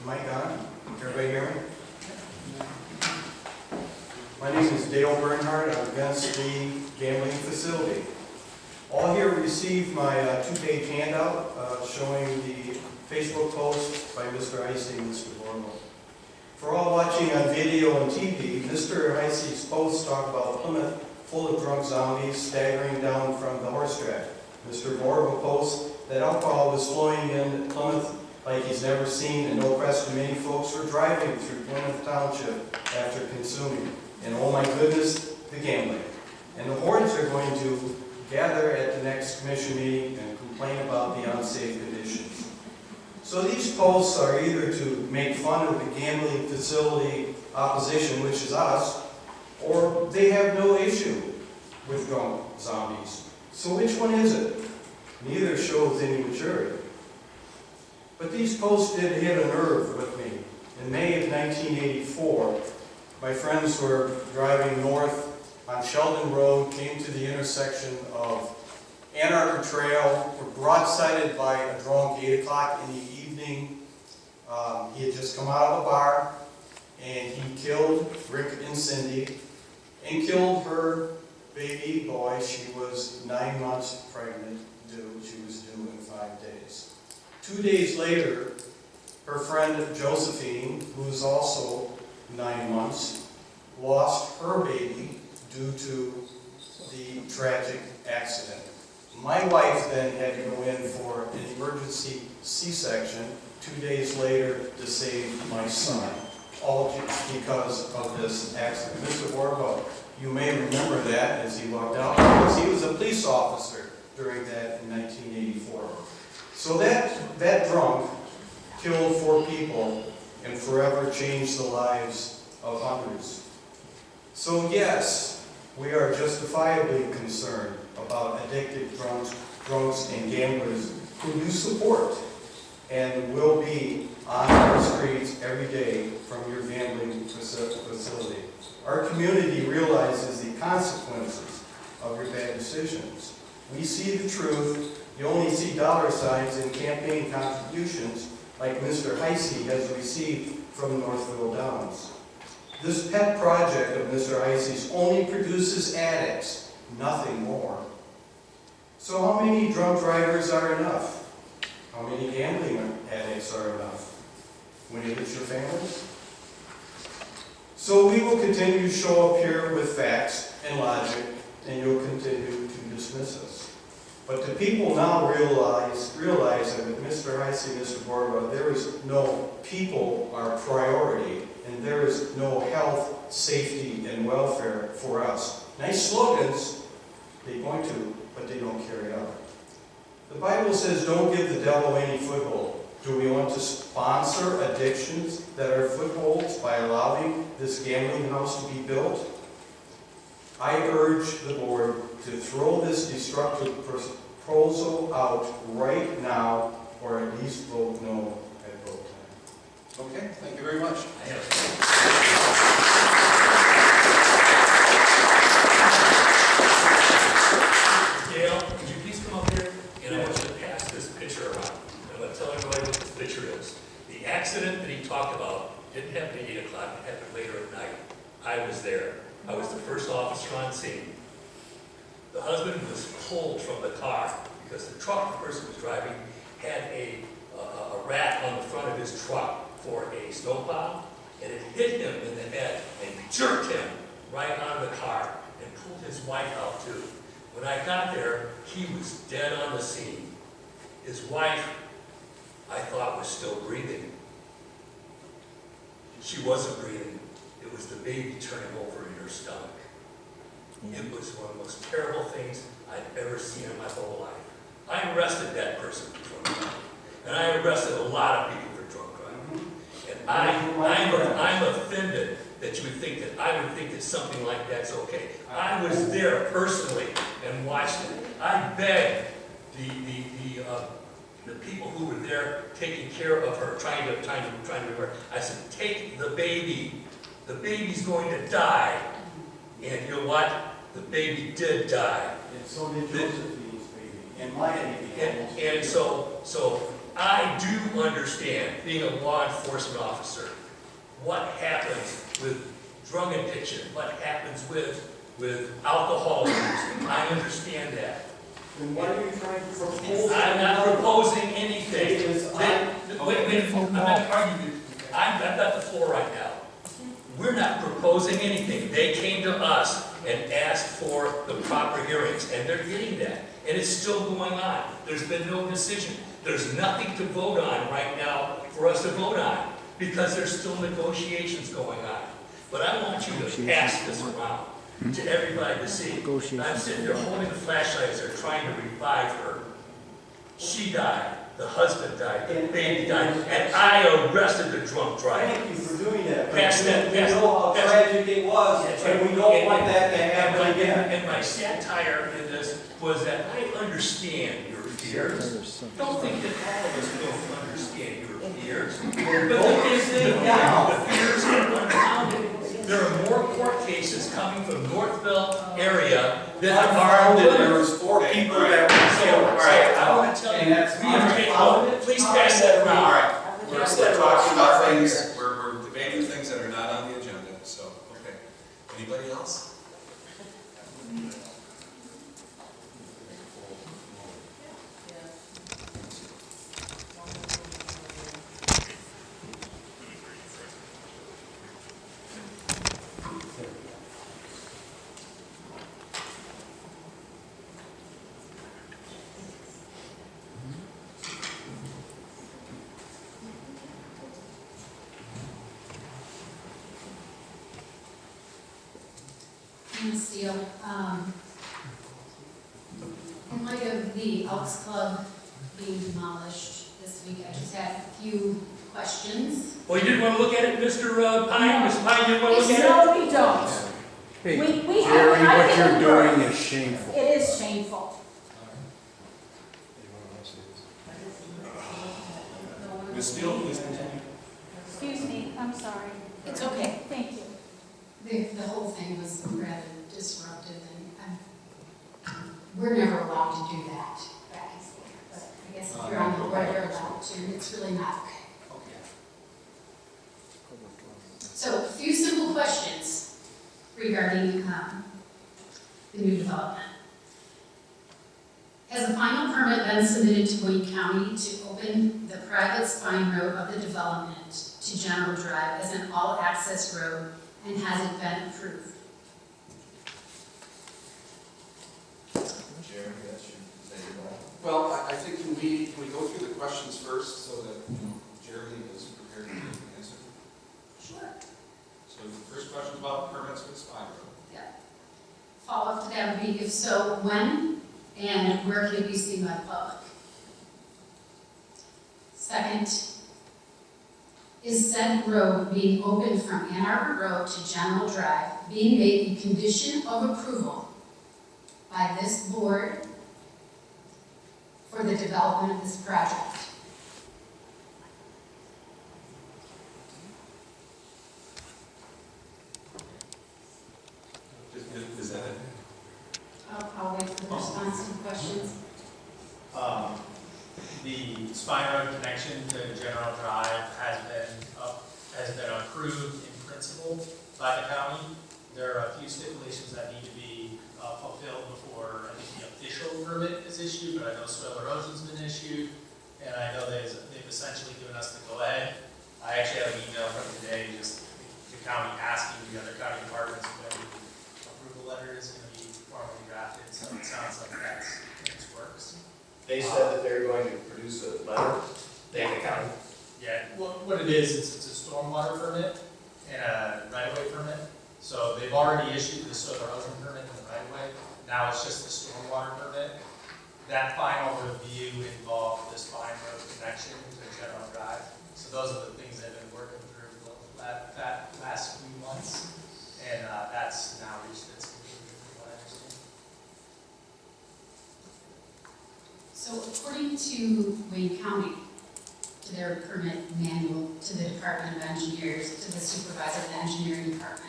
mic on? Everybody hear me? My name is Dale Bernhardt. I'm against the gambling facility. All here received my two-page handout showing the Facebook post by Mr. Heisey and Mr. Borgo. For all watching on video and TV, Mr. Heisey's posts talk about Plymouth full of drunk zombies staggering down from the horse track. Mr. Borgo posts that alcohol was flowing in Plymouth like he's never seen, and no question many folks were driving through Plymouth Township after consuming. And oh my goodness, the gambling. And the hordes are going to gather at the next commission meeting and complain about the unsafe conditions. So these posts are either to make fun of the gambling facility opposition, which is us, or they have no issue with drunk zombies. So which one is it? Neither shows any maturity. But these posts did hit a nerve with me. In May of 1984, my friends were driving north on Sheldon Road, came to the intersection of Ann Arbor Trail, were broadsided by a drunk 8 o'clock in the evening. He had just come out of a bar, and he killed Rick and Cindy, and killed her baby boy. She was 9 months pregnant, she was due in 5 days. 2 days later, her friend Josephine, who was also 9 months, lost her baby due to the tragic accident. My wife then had to go in for an emergency C-section 2 days later to save my son, all just because of this accident. Mr. Borgo, you may remember that as he walked out, because he was a police officer during that in 1984. So that drunk killed 4 people and forever changed the lives of hundreds. So yes, we are justifiably concerned about addicted drunks and gamblers who you support and will be on our streets every day from your gambling facility. Our community realizes the consequences of your bad decisions. We see the truth. You only see dollar signs and campaign contributions like Mr. Heisey has received from Northville Downs. This pet project of Mr. Heisey's only produces addicts, nothing more. So how many drunk drivers are enough? How many gambling addicts are enough? When it hits your families? So we will continue to show up here with facts and logic, and you'll continue to dismiss us. But the people now realize that with Mr. Heisey and Mr. Borgo, there is no people our priority, and there is no health, safety, and welfare for us. Nice slogans, they point to, but they don't carry out. The Bible says don't give the devil any foothold. Do we want to sponsor addictions that are footholds by allowing this gambling house to be built? I urge the board to throw this destructive proposal out right now, or at least vote no at vote time. Okay, thank you very much. Dale, could you please come up here? And I want you to pass this picture around. I'm going to tell everybody what this picture is. The accident that he talked about didn't happen at 8 o'clock, it happened later at night. I was there. I was the first officer on scene. The husband was pulled from the car because the truck the person was driving had a rat on the front of his truck for a snowplow, and it hit him in the head and jerked him right out of the car and pulled his wife out too. When I got there, he was dead on the scene. His wife, I thought, was still breathing. She wasn't breathing. It was the baby turning over in her stomach. It was one of the most terrible things I've ever seen in my whole life. I arrested that person for drunk driving, and I arrested a lot of people for drunk driving. And I'm offended that you would think that I would think that something like that's okay. I was there personally and watched it. I begged the people who were there taking care of her, trying to her. I said, take the baby. The baby's going to die. And you know what? The baby did die. And so did Josephine's baby, and my baby. And so I do understand, being a law enforcement officer, what happens with drug addiction, what happens with alcohol use. I understand that. Then what are you trying to propose? I'm not proposing anything. It is Wait, I'm not arguing. I've got the floor right now. We're not proposing anything. They came to us and asked for the proper hearings, and they're getting that. And it's still going on. There's been no decision. There's nothing to vote on right now for us to vote on, because there's still negotiations going on. But I want you to pass this around to everybody to see. I'm sitting there holding the flashlights, they're trying to revive her. She died, the husband died, the baby died, and I arrested the drunk driver. Thank you for doing that. Pass that, We know how tragic it was, and we don't want that to happen again. And my satire in this was that I understand your fears. Don't think that all of us don't understand your fears. But the fears are unfounded. There are more court cases coming from Northville area than there are There was 4 people that were killed. All right, I want to tell you, we have taken, please pass that around. All right, we're talking about things, we're debating things that are not on the agenda, so, okay. Anybody else? Steele, in light of the Elks Club being demolished this week, I just had a few questions. Well, you didn't want to look at it, Mr. Pine? Ms. Pine, you didn't want to look at it? No, we don't. Hey, We Jerry, have- what you're doing is shameful. It is shameful. Ms. Steele, please continue. Excuse me, I'm sorry. It's okay. Thank you. The whole thing was rather disruptive, and we're never allowed to do that back and forth. But I guess if you're on the board, you're allowed to, and it's really not okay. So, a few simple questions regarding the new development. Has a final permit been submitted to Wayne County to open the private spine road of the development to General Drive as an all-access road, and has it been approved? Jeremy, that's your call. Well, I think can we go through the questions first so that Jeremy is prepared to answer? Sure. So the first question is about permits for the spine road. Yeah. Follow-up to that would be, if so, when and where can it be seen by the public? Second, is said road being opened from Ann Arbor Road to General Drive being made a condition of approval by this board for the development of this project? Is that it? I'll wait for the response to the questions. The Spine Road connection to General Drive has been approved in principle by the county. There are a few stipulations that need to be fulfilled before the official permit is issued, but I know soil erosion's been issued, and I know they've essentially given us the go-ahead. I actually have an email from today, just the county asking the other county departments when the approval letter is going to be formally drafted, so it sounds like that's in its works. They said that they're going to produce a letter, the county. Yeah, what it is, it's a stormwater permit and a right-of-way permit. So they've already issued the soil erosion permit and the right-of-way. Now it's just the stormwater permit. That final review involved the Spine Road connection to General Drive. So those are the things they've been working through that last few months. And that's now reached its conclusion, from what I understand. So according to Wayne County, to their permit manual, to the Department of Engineers, to the supervisor of the engineering department,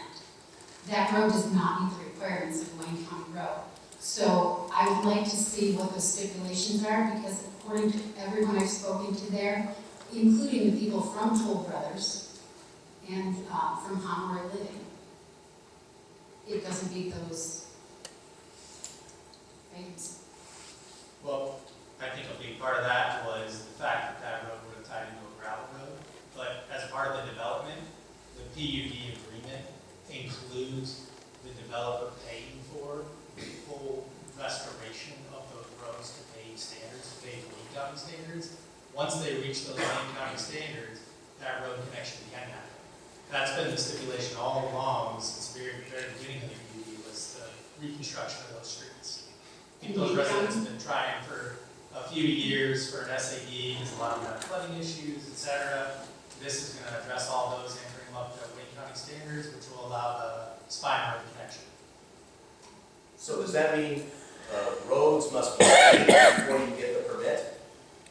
that road does not meet the requirements of Wayne County Road. So I would like to see what the stipulations are, because according to everyone I've spoken to there, including the people from Toll Brothers and from Homroy Living, it doesn't meet those things. Well, I think a big part of that was the fact that that road would have tied into a gravel road. But as part of the development, the PUD agreement includes the developer paying for the full restoration of those roads to paved standards, to paved Wayne County standards. Once they reach those Wayne County standards, that road connection can happen. That's been the stipulation all along since the very beginning of the PUD, was the reconstruction of those streets. I think those residents have been trying for a few years for an SAD, because a lot of them have flooding issues, et cetera. This is going to address all those and bring them up to Wayne County standards, which will allow the spine road connection. So does that mean roads must be paved before you get the permit?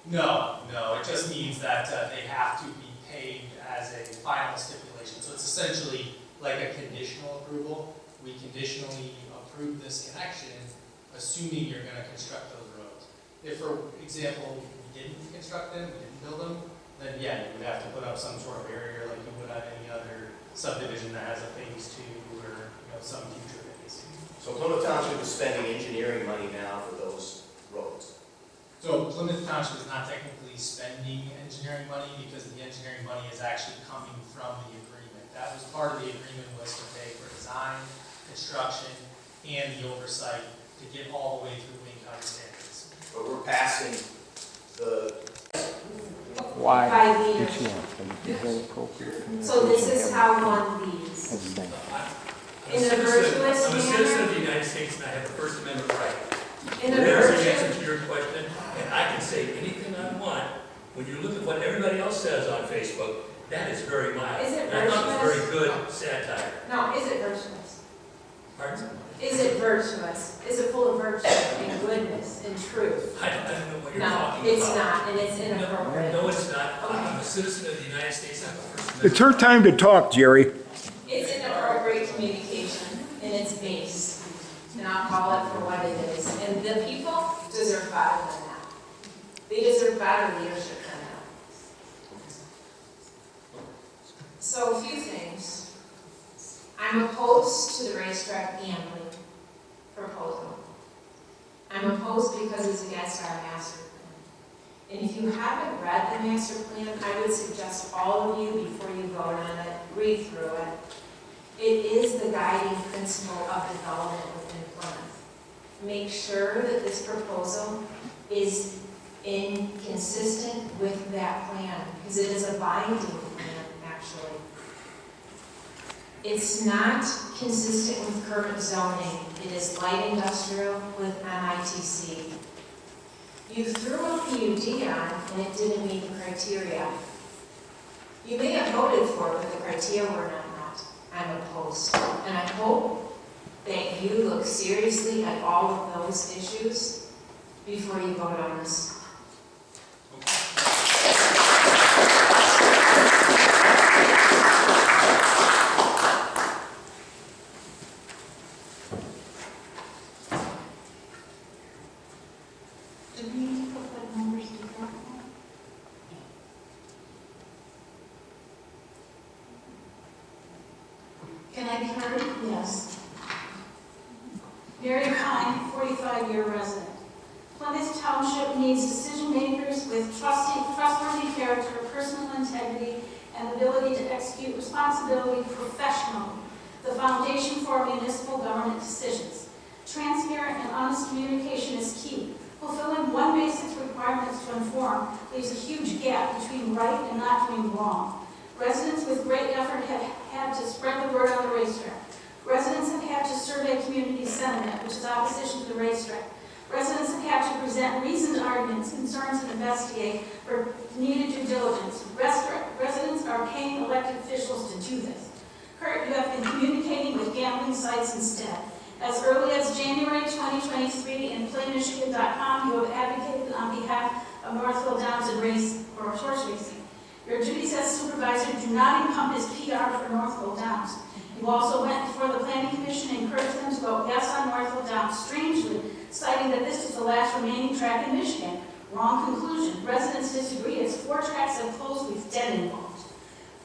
No, it just means that they have to be paved as a final stipulation. So it's essentially like a conditional approval. We conditionally approve this connection, assuming you're going to construct those roads. If, for example, we didn't construct them, we didn't build them, then yeah, you would have to put up some sort of barrier like you would on any other subdivision that has a phase 2 or some future phase. So Plymouth Township is spending engineering money now for those roads. So Plymouth Township is not technically spending engineering money because the engineering money is actually coming from the agreement. That was part of the agreement, was to pay for design, construction, and the oversight to get all the way through Wayne County standards. But we're passing the, Why? By Which leadership. one? Is that appropriate? So this is how one leads. That's done. In a virtuous I'm a citizen manner? of the United States and I have the First Amendment right. In a There's the virtuous, answer to your question, and I can say anything I want. When you look at what everybody else says on Facebook, that is very mild. Is it And I thought it was virtuous? very good satire. no, is it virtuous? Pardon? Is it virtuous? Is it full of virtue and goodness and truth? I don't know what you're No, talking it's about. not, and it's inappropriate. No, it's not. I'm a citizen of the United States. I'm a First Amendment. It's her time to talk, Jerry. It's inappropriate communication, and it's base. And I'll call it for what it is. And the people deserve better than that. They deserve better leadership than that. So a few things. I'm opposed to the racetrack gambling proposal. I'm opposed because it's against our master plan. And if you haven't read the master plan, I would suggest all of you, before you vote on it, read through it. It is the guiding principle of development within Plymouth. Make sure that this proposal is consistent with that plan, because it is a binding plan, actually. It's not consistent with current zoning. It is light industrial with MITC. You threw a PUD on and it didn't meet the criteria. You may have voted for it, but the criteria were not met. I'm opposed. And I hope that you look seriously at all of those issues before you vote on this. Do we need to put the numbers together? Can I be heard? Yes. Mary Pine, 45-year resident. Plymouth Township needs decision makers with trustworthy character, personal integrity, and ability to execute responsibility professionally, the foundation for municipal government decisions. Transparent and honest communication is key. Fulfilling one basic requirement to inform leaves a huge gap between right and not doing wrong. Residents with great effort have had to spread the word on the racetrack. Residents have had to survey community sentiment, which is opposition to the racetrack. Residents have had to present reasoned arguments, concerns, and investigate for needed due diligence. Residents are paying elected officials to do this. Kurt, you have been communicating with gambling sites instead. As early as January 2023 in PlayMichigan.com, you have advocated on behalf of Northville Downs and horse racing. Your duties as supervisor do not encompass PR for Northville Downs. You also went before the planning commission and encouraged them to go yes on Northville Downs, strangely citing that this is the last remaining track in Michigan. Wrong conclusion. Residents disagree as 4 tracks have closed with 10 involved.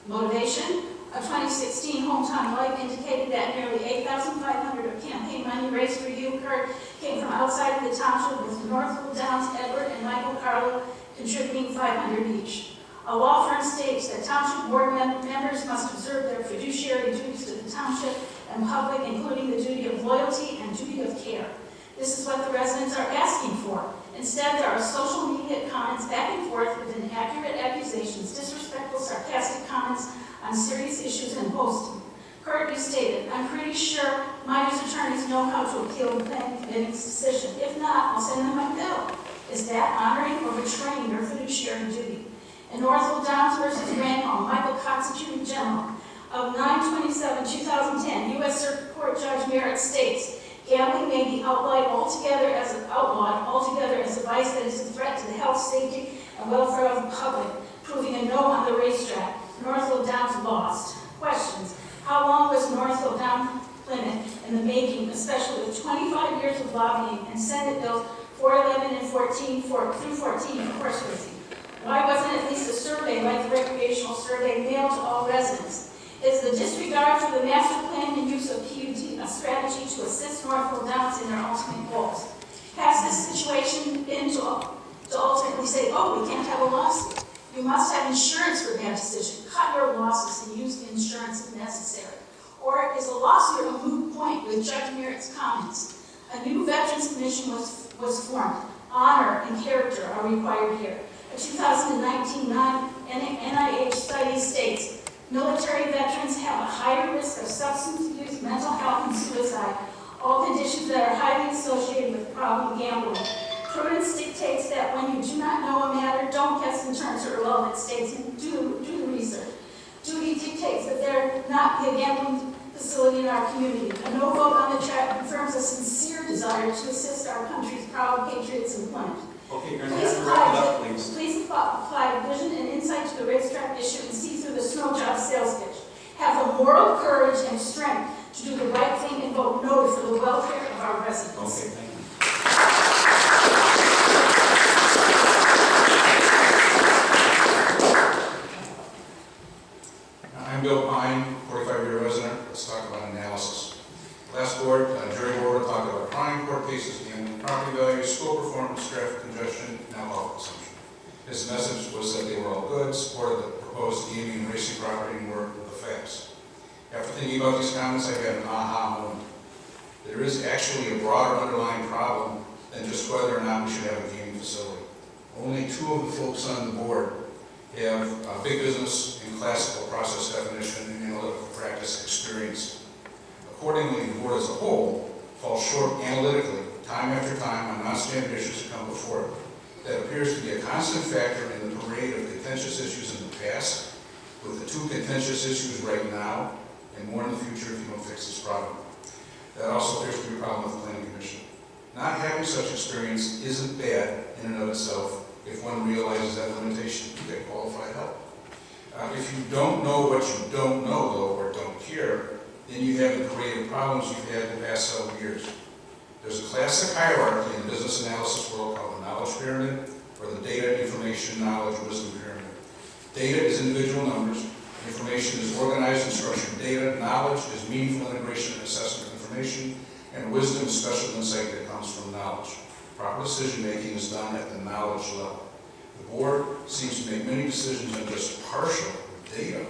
Motivation? A 2016 Hometown Life indicated that nearly $8,500 of campaign money raised for you, Kurt, came from outside of the township, with Northville Downs, Edward, and Michael Carlo contributing $500 each. A law firm states that township board members must observe their fiduciary duties to the township and public, including the duty of loyalty and duty of care. This is what the residents are asking for. Instead, there are social media comments back and forth with inaccurate accusations, disrespectful, sarcastic comments on serious issues and boasting. Kurt, you stated, I'm pretty sure minors' attorneys know how to appeal the planning committee's decision. If not, I'll send them a bill. Is that honoring or betraying your fiduciary duty? In Northville Downs versus Granholm, Michael Cox, Attorney General, of 9/27/2010, U.S. Circuit Court Judge Merritt states, gambling may be outlawed altogether as a vice that is a threat to the health, safety, and welfare of the public, proving a no on the racetrack. Northville Downs lost. Questions. How long was Northville Downs Plymouth in the making, especially with 25 years of lobbying and Senate bills 411 and 14 through 14 of horse racing? Why wasn't at least a survey like the recreational survey mailed to all residents? Is the disregard for the master plan and use of PUD a strategy to assist Northville Downs in their ultimate goals? Has this situation been to ultimately say, oh, we can't have a lawsuit? You must have insurance for that decision. Cut your losses and use the insurance if necessary. Or is a lawsuit a moot point with Judge Merritt's comments? A new Veterans Commission was formed. Honor and character are required here. A 2019 NIH study states military veterans have a higher risk of substance abuse, mental health, and suicide, all conditions that are highly associated with problem gambling. Prudence dictates that when you do not know a matter, don't guess and turn to irrelevant states and do the research. Duty dictates that there not be a gambling facility in our community. A no vote on the track confirms a sincere desire to assist our country's proud patriots in Plymouth. Okay, you're going to have to wrap it up, please. Please apply vision and insight to the racetrack issue and see through the snow job sales pitch. Have the moral courage and strength to do the right thing and vote no for the welfare of our residents. Okay, thank you. I'm Bill Pine, 45-year resident. Let's talk about analysis. Last board, Jerry Ward talked about crime court cases, gambling, property values, school performance, traffic congestion, and alcohol consumption. His message was that they were all good, supported the proposed gaming and racing property, and worked with the facts. After thinking about these comments, I had an aha moment. There is actually a broader underlying problem than just whether or not we should have a gaming facility. Only 2 of the folks on the board have big business and classical process definition and analytical practice experience. Accordingly, the board as a whole falls short analytically, time after time, on non-standard issues that come before it. That appears to be a constant factor in the parade of contentious issues in the past, with the 2 contentious issues right now, and more in the future if you don't fix this problem. That also appears to be a problem with the Planning Commission. Not having such experience isn't bad in and of itself if one realizes that limitation to get qualified help. If you don't know what you don't know, though, or don't care, then you have the creative problems you've had the past several years. There's a classic hierarchy in the business analysis world called the knowledge pyramid, or the data, information, knowledge, wisdom pyramid. Data is individual numbers. Information is organized and structured data. Knowledge is meaningful integration and assessment of information. And wisdom is special insight that comes from knowledge. Proper decision-making is done at the knowledge level. The board seems to make many decisions on just partial data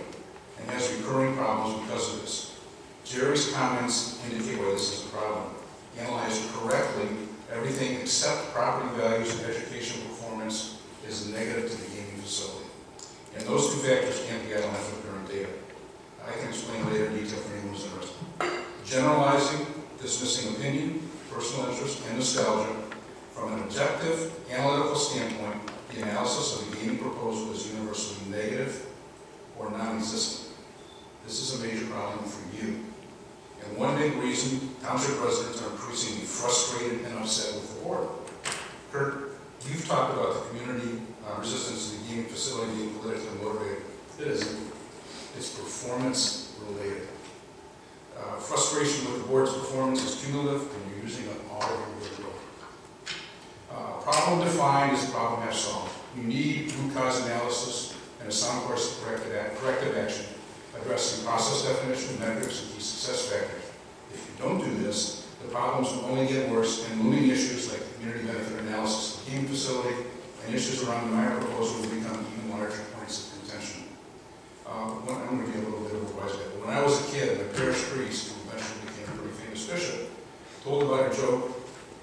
and has recurring problems because of this. Jerry's comments indicate why this is a problem. Analyzed correctly, everything except property values and educational performance is negative to the gaming facility. And those 2 factors can't be analyzed with current data. I can explain later in detail for anyone who's interested. Generalizing, dismissing opinion, personal interest, and nostalgia. From an objective, analytical standpoint, the analysis of the gaming proposal is universally negative or non-existent. This is a major problem for you. And one big reason township residents are increasingly frustrated and upset with the board. Kurt, you've talked about the community resistance to the gaming facility being politically motivated. It isn't. It's performance related. frustration with the board's performance is cumulative, and you're using up all of your goodwill. Problem defined is a problem half solved. You need root cause analysis and a sound course of corrective action addressing process definition, metrics, and key success factors. If you don't do this, the problems will only get worse, and looming issues like community benefit analysis of the game facility and issues around the minor proposal will become even larger points of contention. I'm going to be a little bit of a wise guy. When I was a kid, my parish priest, who eventually became a pretty famous bishop, told about a joke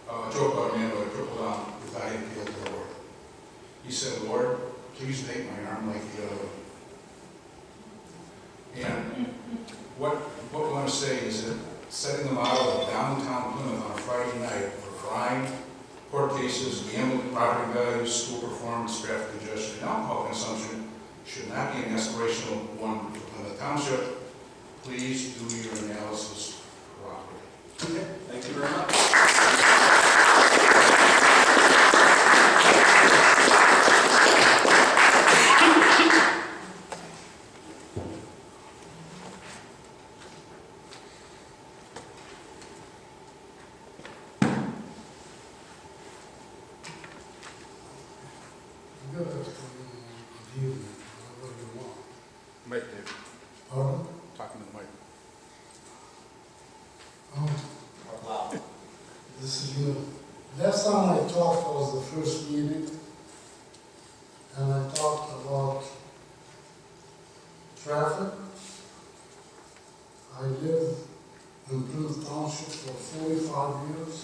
about a man with a crippled arm who thought he appealed to the Lord. He said, "Lord, please make my arm like the other one." And what we want to say is that setting the model of downtown Plymouth on a Friday night for crime, court cases, gambling, property values, school performance, traffic congestion, and alcohol consumption should not be an aspirational one for Plymouth Township. Please do your analysis properly. Okay, thank you very much. Right there. Pardon? Talking to the mic. Oh, Wow. this is good. Last time I talked was the first meeting, and I talked about traffic. I lived in Plymouth Township for 45 years.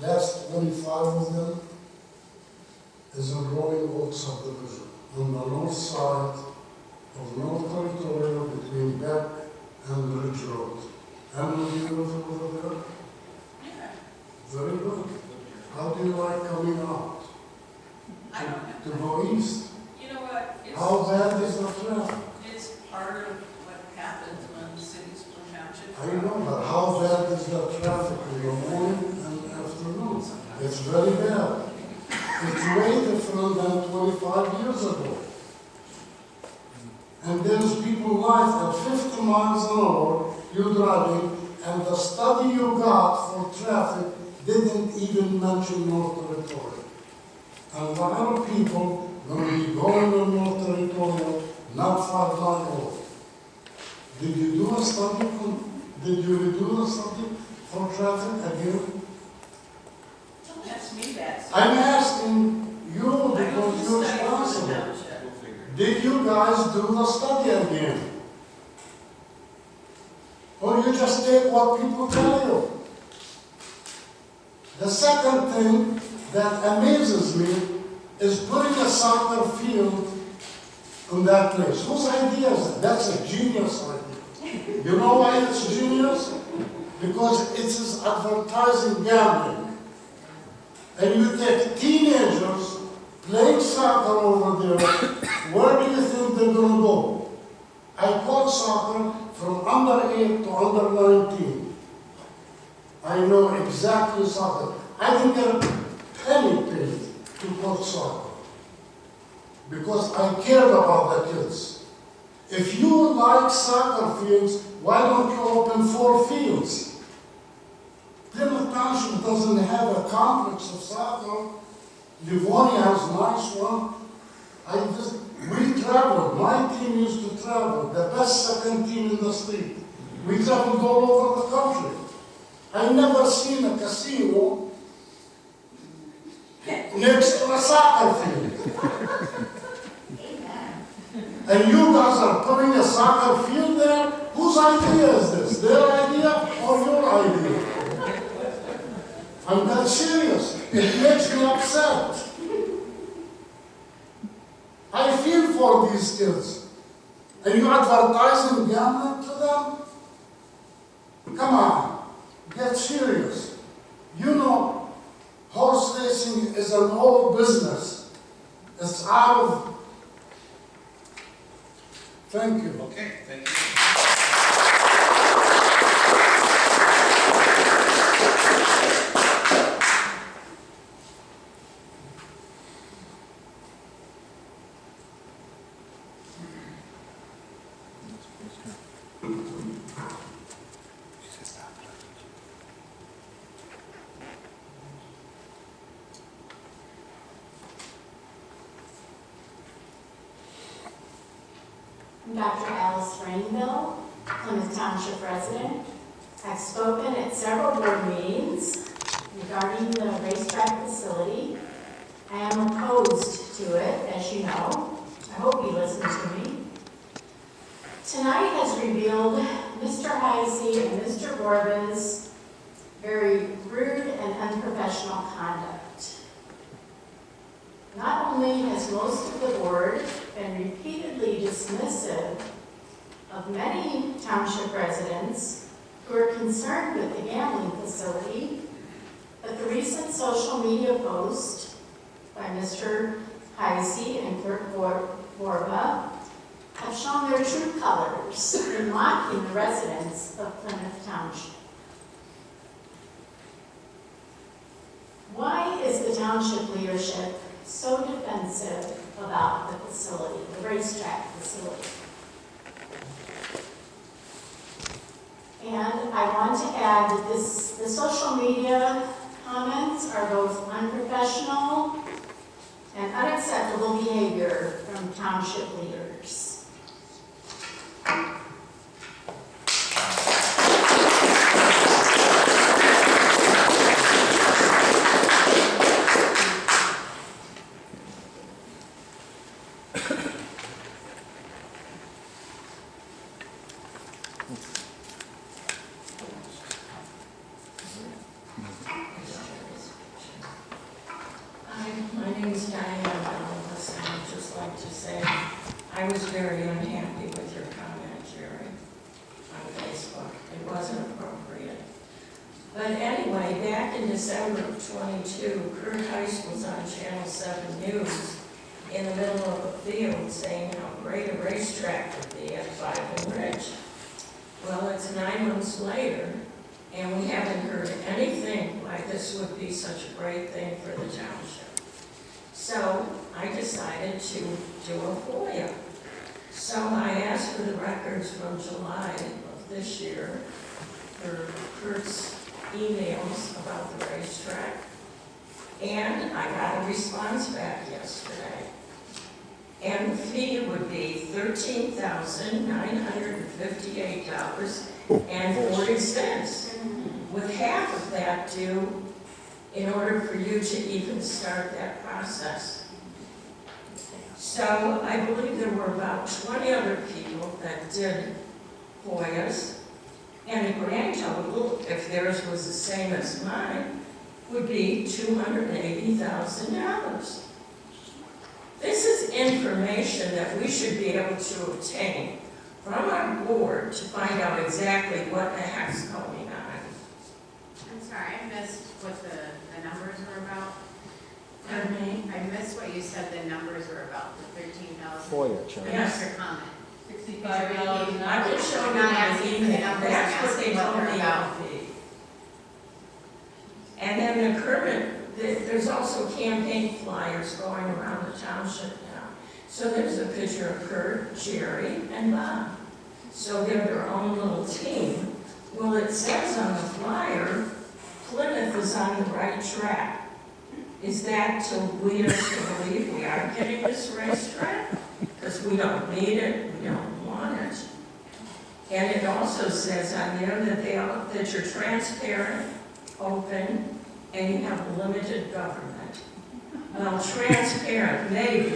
Last 25 of them is in Rolling Oak subdivision, on the north side of North Territorial between Beck and Ridge Road. Emily, you live over there? Very good. How do you like coming out? I don't know. To go east? You know what? How bad is the traffic? It's part of what happens when cities from townships. I know, but how bad is the traffic in the morning and afternoon? It's very bad. It's way different than 25 years ago. And there's people life at 50 miles an hour, you're driving, and the study you got for traffic didn't even mention North Territorial. And a lot of people, when we go in the North Territorial, not 5 miles off. Did you do a study? Did you do a study for traffic again? Don't ask me that. I'm asking you I don't because you're study for the responsible. township. Did you guys do the study again? Or you just take what people tell you? The second thing that amazes me is putting a soccer field in that place. Whose idea is that? That's a genius idea. You know why it's genius? Because it is advertising gambling. And you take teenagers playing soccer over there, where do you think they're going to go? I coach soccer from under 8 to under 19. I know exactly soccer. I didn't get a penny paid to coach soccer because I cared about the kids. If you like soccer fields, why don't you open 4 fields? Plymouth Township doesn't have a complex of soccer. Livonia has a nice one. We traveled. My team used to travel. The best second team in the state. We traveled all over the country. I never seen a casino next to a soccer field. And you guys are putting a soccer field there? Whose idea is this? Their idea or your idea? I'm not serious. It makes me upset. I feel for these kids. And you advertising gambling to them? Come on, get serious. You know, horse racing is an old business. It's out of... Thank you. Okay, thank you. I'm Dr. Alice Rainville, Plymouth Township resident. I've spoken at several board meetings regarding the racetrack facility. I am opposed to it, as you know. I hope you listen to me. Tonight has revealed Mr. Heisey and Mr. Borba's very rude and unprofessional conduct. Not only has most of the board been repeatedly dismissive of many township residents who are concerned with the gambling facility, but the recent social media post by Mr. Heisey and Clerk Borba have shown their true colors in mocking the residents of Plymouth Township. Why is the township leadership so defensive about the facility, the racetrack facility? And I want to add that the social media comments are both unprofessional and unacceptable behavior from township leaders. Hi, my name is Diane Dallas, and I'd just like to say I was very unhappy with your comment, Jerry, on Facebook. It wasn't appropriate. But anyway, back in December of '22, Kurt Heist was on Channel 7 News in the middle of a field saying how great a racetrack would be at 5 and Ridge. Well, it's 9 months later, and we haven't heard anything like this would be such a great thing for the township. So I decided to do a FOIA. So I asked for the records from July of this year for Kurt's emails about the racetrack, and I got a response back yesterday. And the fee would be $13,958.40, with half of that due in order for you to even start that process. So I believe there were about 20 other people that did FOIAs, and the grand total, if theirs was the same as mine, would be $280,000. This is information that we should be able to obtain from our board to find out exactly what the heck's going on. I'm sorry, I missed what the numbers were about. Pardon me? I missed what you said the numbers were about, the 13,000. FOIA, Chair. Yes. Your comment. $65. I can show I'm you not my asking for the email. numbers, That's I'm what they asking what told they're me about. it would be. And then the current, there's also campaign flyers going around the township now. So there's a picture of Kurt, Jerry, and Bob. So they're their own little team. Well, it says on the flyer, Plymouth is on the right track. Is that to lead us to believe we are getting this racetrack? Because we don't need it, we don't want it. And it also says on there that you're transparent, open, and you have limited government. Well, transparent, maybe,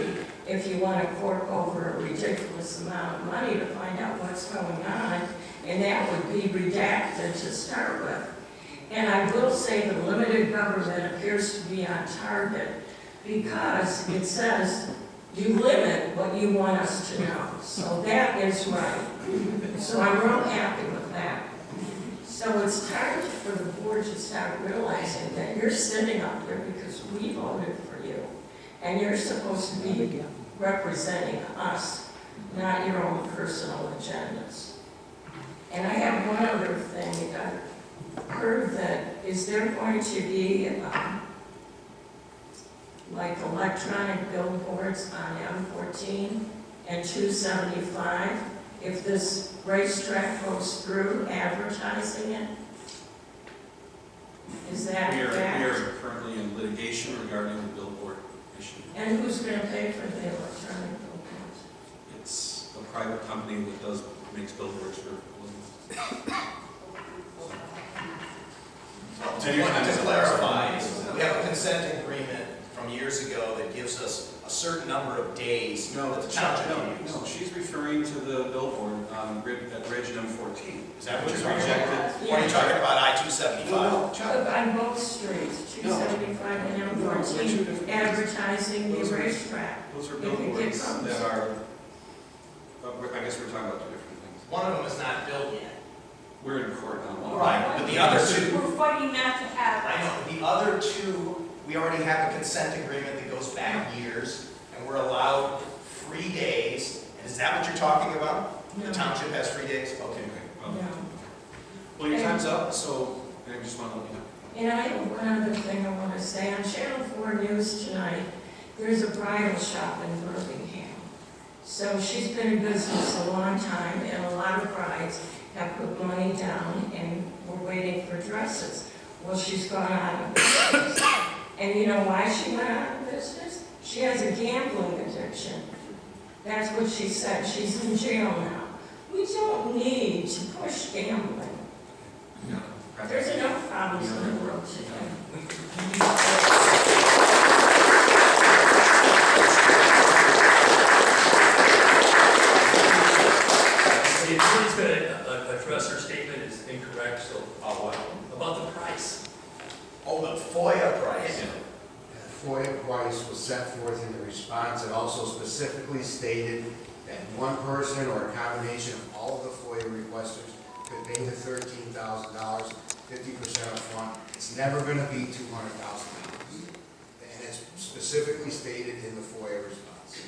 if you want to fork over a ridiculous amount of money to find out what's going on, and that would be redacted to start with. And I will say the limited government appears to be on target because it says you limit what you want us to know. So that is right. So I'm real happy with that. So it's time for the board to start realizing that you're sitting up there because we voted for you. And you're supposed to be representing us, not your own personal agendas. And I have one other thing. I heard that, is there going to be like electronic billboards on M14 and 275 if this racetrack goes through, advertising it? Is that We are fact? currently in litigation regarding the billboard issue. And who's going to pay for the electronic billboards? It's the private company that makes billboards for balloons. To clarify, we have a consent agreement from years ago that gives us a certain number of days that the township can use. No, she's referring to the billboard at Ridge M14. Is that what you're It was rejected. What are you talking about, I-275? No, Chuck. On both streets, 275 and M14, advertising the racetrack. Those are You can get billboards some. that are, I guess we're talking about two different things. One of them is not built yet. We're in court now. Right, but the other two, We're fighting not to have. I know, the other two, we already have a consent agreement that goes back years, and we're allowed 3 days. And is that what you're talking about? No. The township has 3 days? Okay. Well, No. well, your time's up, so I just want to let you know. And I have one other thing I want to say. On Channel 4 News tonight, there's a bridal shop in Birmingham. So she's been in business a long time, and a lot of brides have put money down and we're waiting for dresses. Well, she's gone out of business. And you know why she went out of business? She has a gambling addiction. That's what she said. She's in jail now. We don't need to push gambling. There's enough problems in the world today. The attorney's going to address her statement is incorrect, so about the price. Oh, the FOIA price. FOIA price was set forth in the response. It also specifically stated that one person or a combination of all of the FOIA requesters could pay the $13,000, 50% up front. It's never going to be $200,000. And it's specifically stated in the FOIA response.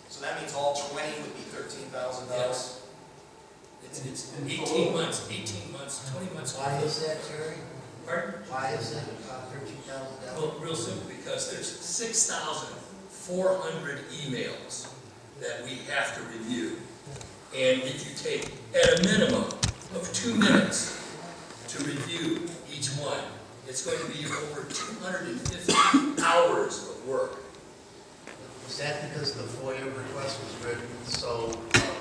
So that means all 20 would be $13,000? Yes. It's 18 months, 20 months. Why is that, Jerry? Pardon? Why is it $13,000? Well, real simple, because there's 6,400 emails that we have to review. And if you take, at a minimum of 2 minutes to review each one, it's going to be over 250 hours of work. Was that because the FOIA request was written so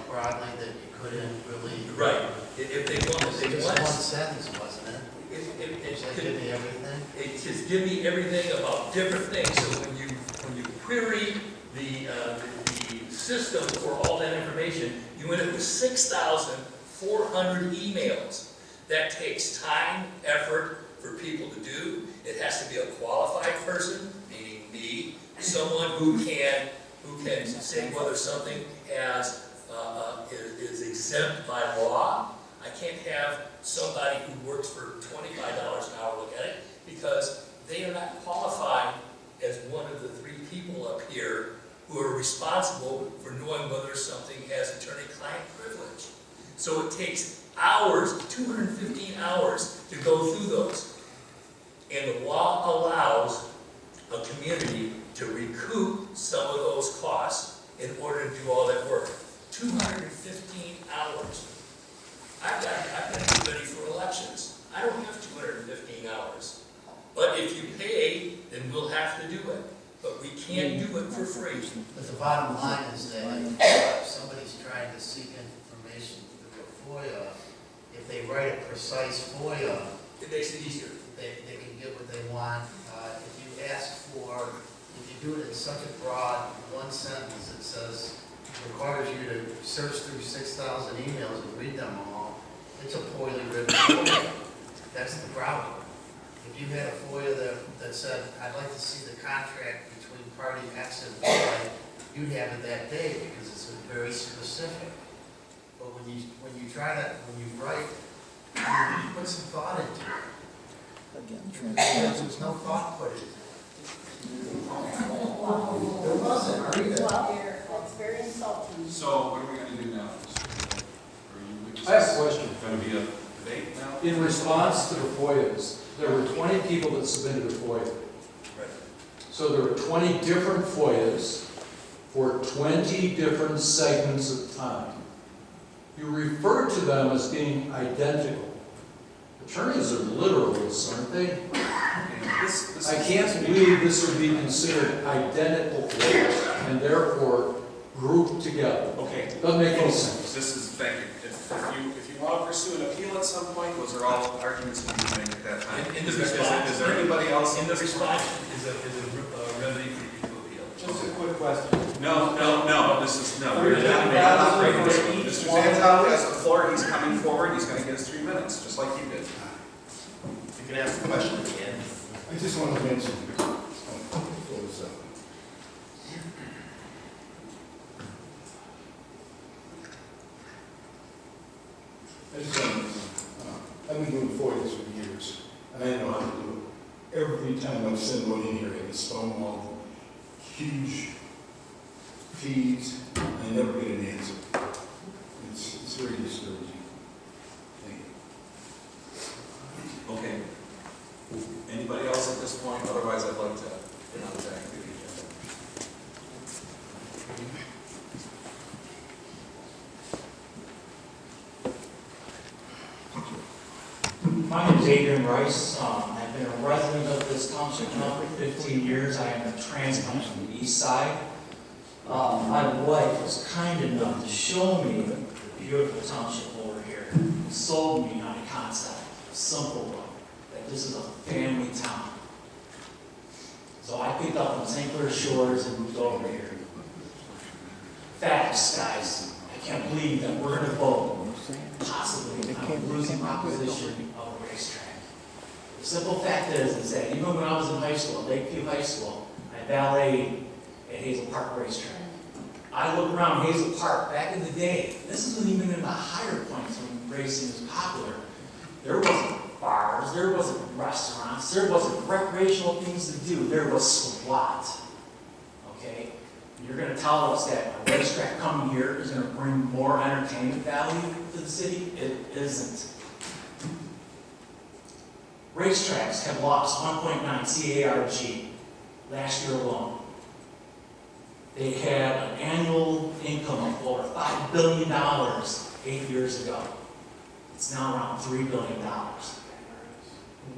broadly that you couldn't really? Right. If they want, if they Just want. one sentence, wasn't it? It Should I give me everything? It just give me everything about different things. So when you query the system for all that information, you end up with 6,400 emails. That takes time, effort for people to do. It has to be a qualified person, meaning me, someone who can say whether something is exempt by law. I can't have somebody who works for $25 an hour look at it because they are not qualified as one of the 3 people up here who are responsible for knowing whether something has attorney-client privilege. So it takes hours, 215 hours to go through those. And the law allows a community to recoup some of those costs in order to do all that work. 215 hours. I've got to get ready for elections. I don't have 215 hours. But if you pay, then we'll have to do it. But we can't do it for free. But the bottom line is that if somebody's trying to seek information through a FOIA, if they write a precise FOIA, It makes it easier. they can get what they want. If you ask for, if you do it in such a broad one sentence that says, requires you to search through 6,000 emails and read them all, it's a poorly written FOIA. That's the problem. If you had a FOIA that said, I'd like to see the contract between party X and Y, you'd have it that day because it's very specific. But when you write, you put some thought into it. There's no thought put into it. There wasn't, are you? That's very insulting. So what are we going to do now? I have a question. Going to be a debate now? In response to the FOIAs, there were 20 people that submitted a FOIA. So there were 20 different FOIAs for 20 different segments of time. You refer to them as being identical. Attorneys are literalists, aren't they? I can't believe this would be considered identical FOIAs, and therefore grouped together. Okay. Doesn't make any sense. This is, thank you. If you want to pursue an appeal at some point, those are all arguments that you can make at that time. In the Is there- response. Is there anybody else? In the response is a remedy for you to appeal. Just a quick question. No, this is, no. We're not breaking this one. Mr. Zantow has the floor, he's coming forward, he's going to get his 3 minutes, just like you did. You can ask the question again. I just want to mention, I've been doing FOIAs for years, and I know how to do it. Every time I send one in here, I get stonewalled, huge fees, I never get an answer. It's very discouraging. Thank you. Okay. Anybody else at this point? Otherwise, I'd like to get on back to the agenda. My name is Adrian Rice. I've been a resident of this township now for 15 years. I am a transplant from the east side. My wife was kind enough to show me the beautiful township over here. Sold me on a concept, a simple one, that this is a family town. So I picked up from St. Clair Shores and moved over here. Facts, guys. I can't believe that we're going to vote possibly on a losing proposition of a racetrack. The simple fact is that even when I was in high school, Lakeview High School, I valeted at Hazel Park Racetrack. I look around Hazel Park back in the day. This isn't even in the higher points when racing was popular. There wasn't bars, there wasn't restaurants, there wasn't recreational things to do. There was SWAT. Okay? You're going to tell us that a racetrack coming here is going to bring more entertainment value to the city? It isn't. Racetracks have lost 1.9 CARG last year alone. They had an annual income of over $5 billion 8 years ago. It's now around $3 billion.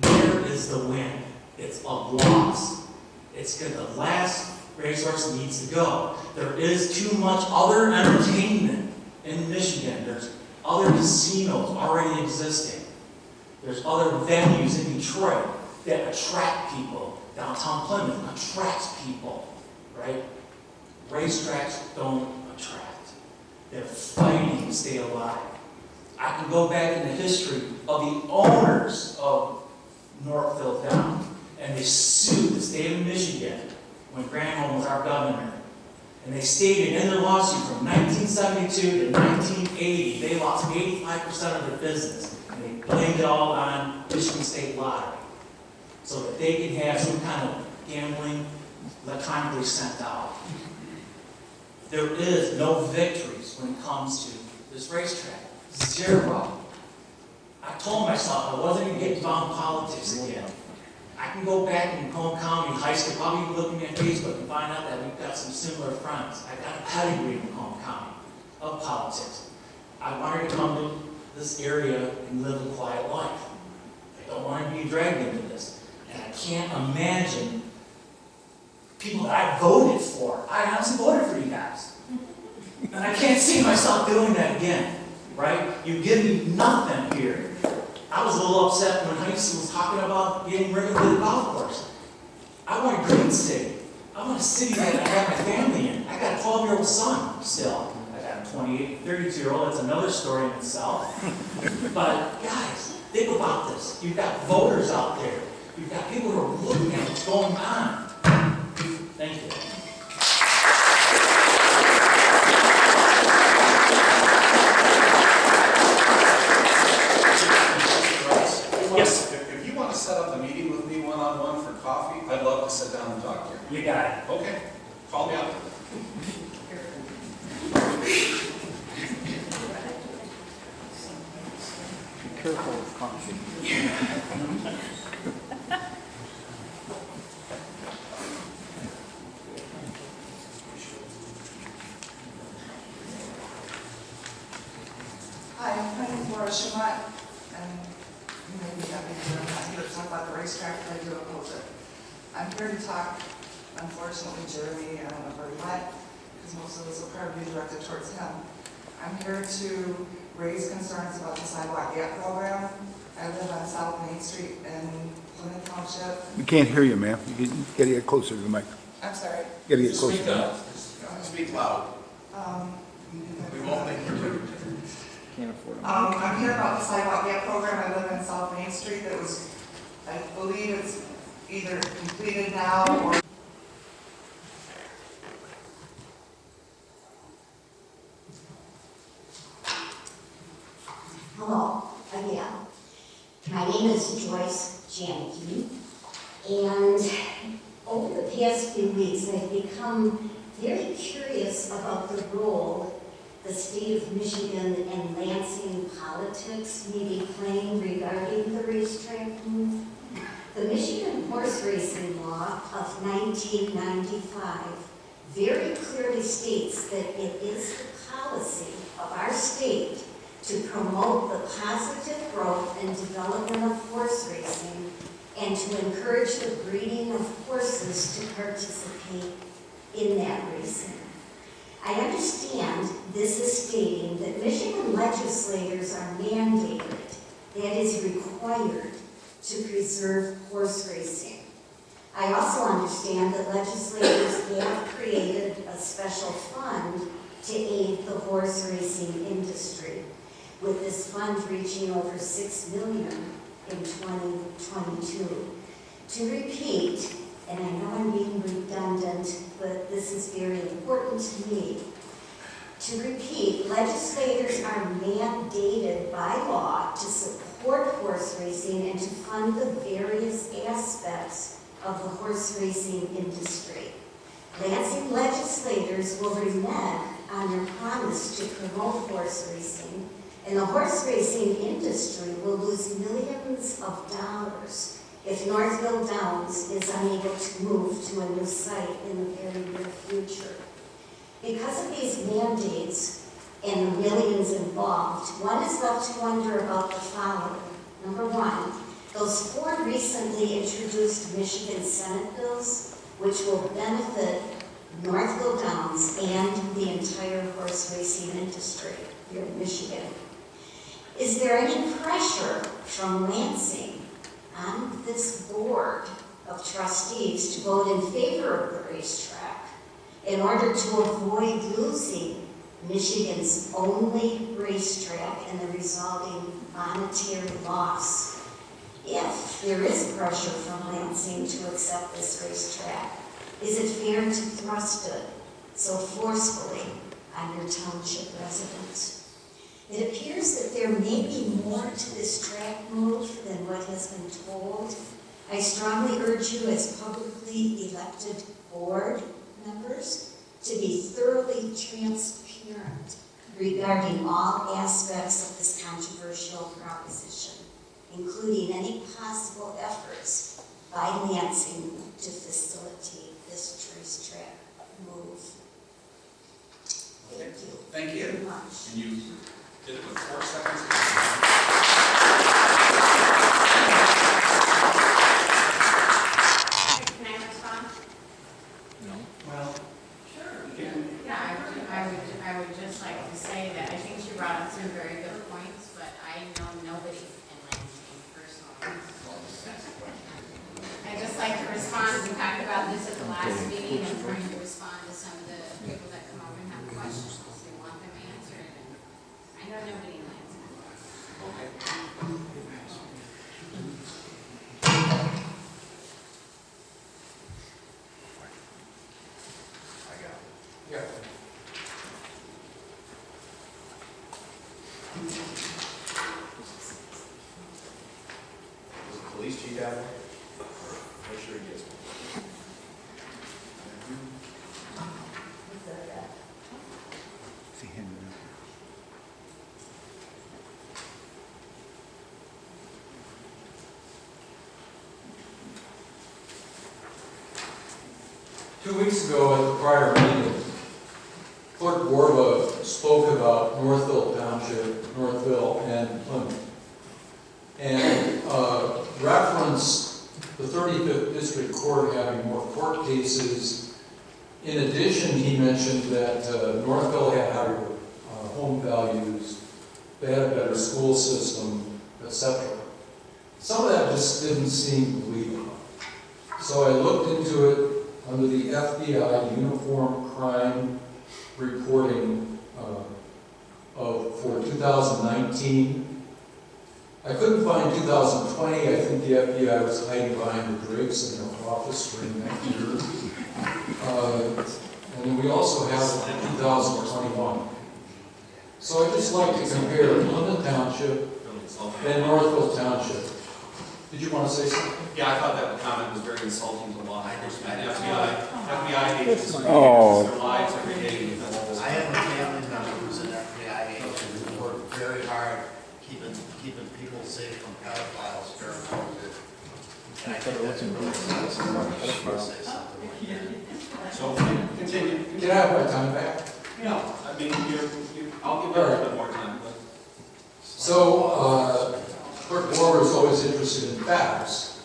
Where is the win? It's a loss. It's good. The last racehorse needs to go. There is too much other entertainment in Michigan. There's other casinos already existing. There's other venues in Detroit that attract people. Downtown Plymouth attracts people, right? Racetracks don't attract. They're fighting to stay alive. I can go back in the history of the owners of Northfield Down, and they sued the state of Michigan when Granholm was our governor. And they stated in their lawsuit from 1972 to 1980, they lost 85% of their business. And they blamed it all on Michigan State Lottery, so that they could have some kind of gambling electronically sent out. There is no victories when it comes to this racetrack. Zero. I told myself I wasn't going to get involved in politics again. I can go back in Macomb County High School, probably even looking at Facebook and find out that we've got some similar friends. I got a pedigree in Macomb County of politics. I wanted to come to this area and live a quiet life. I don't want to be dragged into this. And I can't imagine people that I voted for. I honestly voted for you guys. And I can't see myself doing that again, right? You give me nothing here. I was a little upset when Heisen was talking about getting rid of the golf course. I want a green city. I want a city that I have my family in. I got a 12-year-old son still. I got a 28, 32-year-old. That's another story in itself. But guys, think about this. You've got voters out there. You've got people who are looking at what's going on. Thank you. Yes. If you want to set up a meeting with me one-on-one for coffee, I'd love to sit down and talk to you. You got it. Okay, call me up. Be careful with coffee. Hi, my name is Laura Shamat, and you may be happy to hear I'm not here to talk about the racetrack, but I do oppose it. I'm here to talk, unfortunately, Jeremy, I don't know where he went, because most of those will probably be directed towards him. I'm here to raise concerns about the sidewalk gap program. I live on South Main Street in Plymouth Township. We can't hear you, ma'am. You gotta get closer to the mic. I'm sorry. You gotta get closer. Speak up. Speak loud. We won't make you. Can't afford them. I'm here about the sidewalk gap program. I live in South Main Street. That was, I believe it's either completed now or. Hello again. My name is Joyce Janicki, and over the past few weeks, I've become very curious about the role the state of Michigan and Lansing politics may be playing regarding the racetrack move. The Michigan horse racing law of 1995 very clearly states that it is the policy of our state to promote the positive growth and development of horse racing and to encourage the breeding of horses to participate in that racing. I understand this is stating that Michigan legislators are mandated, that is required, to preserve horse racing. I also understand that legislators have created a special fund to aid the horse racing industry, with this fund reaching over $6 million in 2022. To repeat, and I know I'm being redundant, but this is very important to me. To repeat, legislators are mandated by law to support horse racing and to fund the various aspects of the horse racing industry. Lansing legislators will renege on their promise to promote horse racing, and the horse racing industry will lose millions of dollars if Northville Downs is unable to move to a new site in the very near future. Because of these mandates and the millions involved, one is left to wonder about the following. Number one, those 4 recently introduced Michigan Senate bills, which will benefit Northville Downs and the entire horse racing industry here in Michigan. Is there any pressure from Lansing on this board of trustees to vote in favor of the racetrack in order to avoid losing Michigan's only racetrack and the resulting monetary loss? If there is pressure from Lansing to accept this racetrack, is it fair to thrust it so forcefully on your township residents? It appears that there may be more to this track move than what has been told. I strongly urge you as publicly elected board members to be thoroughly transparent regarding all aspects of this controversial proposition, including any possible efforts by Lansing to facilitate this racetrack move. Thank you. Thank you. Very much. And you did it with 4 seconds. Can I respond? No. Well, sure. Yeah, I would just like to say that I think she brought up some very good points, but I know nobody in Lansing personally. I'd just like to respond. We talked about this at the last meeting. I'm trying to respond to some of the people that come over and have questions. They want them answered. And I know nobody in Lansing. Yeah. Does the police chief have one? Make sure he gets one. See him. Two weeks ago at the prior meeting, Clerk Borba spoke about Northville Township, Northville and Plymouth, and referenced the 35th District Court having more court cases In addition, he mentioned that Northville had higher home values, they had a better school system, etc. Some of that just didn't seem believable. So I looked into it under the FBI Uniform Crime Reporting for 2019. I couldn't find 2020. I think the FBI was hiding behind the drapes in their office during that year. And then we also have 2021. So I'd just like to compare Plymouth Township and Northville Township. Did you want to say something? Yeah, I thought that comment was very insulting to law enforcement. FBI agents spend their lives every day with the whole. I have a family member who's an FBI agent who worked very hard keeping people safe from pedophiles during COVID. And I think that's really sensitive to say something like that. So, continue. Can I have my time back? No, I mean, I'll give you a little bit more time, but. So, Clerk Glover is always interested in facts.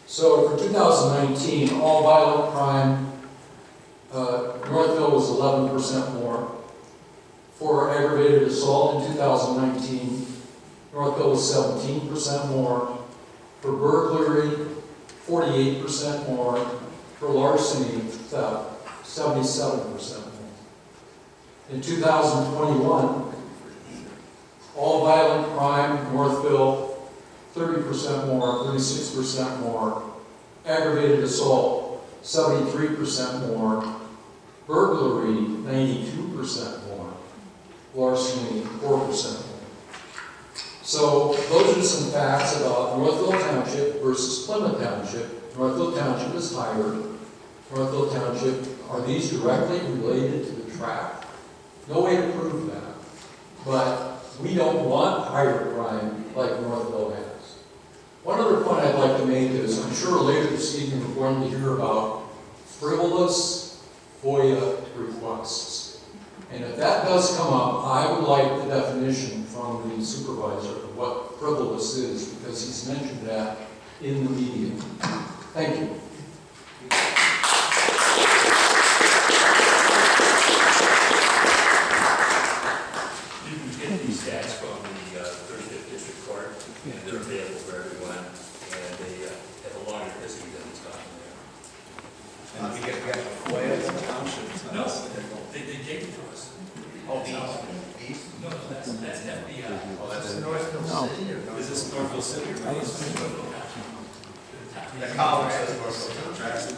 So for 2019, all violent crime, Northville was 11% more. For aggravated assault in 2019, Northville was 17% more. For burglary, 48% more. For larceny, theft, 77% more. In 2021, all violent crime, Northville, 30% more, 36% more. Aggravated assault, 73% more. Burglary, 92% more. Larceny, 4% more. So those are some facts about Northville Township versus Plymouth Township. Northville Township is higher. Northville Township, are these directly related to the track? No way to prove that. But we don't want higher crime like Northville has. One other point I'd like to make is, I'm sure later this evening we're going to hear about frivolous FOIA requests. And if that does come up, I would like the definition from the supervisor of what frivolous is, because he's mentioned that in the media. Thank you. You can get these stats from the 35th District Court, and they're available for everyone, and they have a longer history than it's talking there. And we get a FOIA in the township. No, they gave it to us. Oh, these? No, that's FBI. Oh, that's in Northville City or? Is this Northville City or? The college says Northville Township.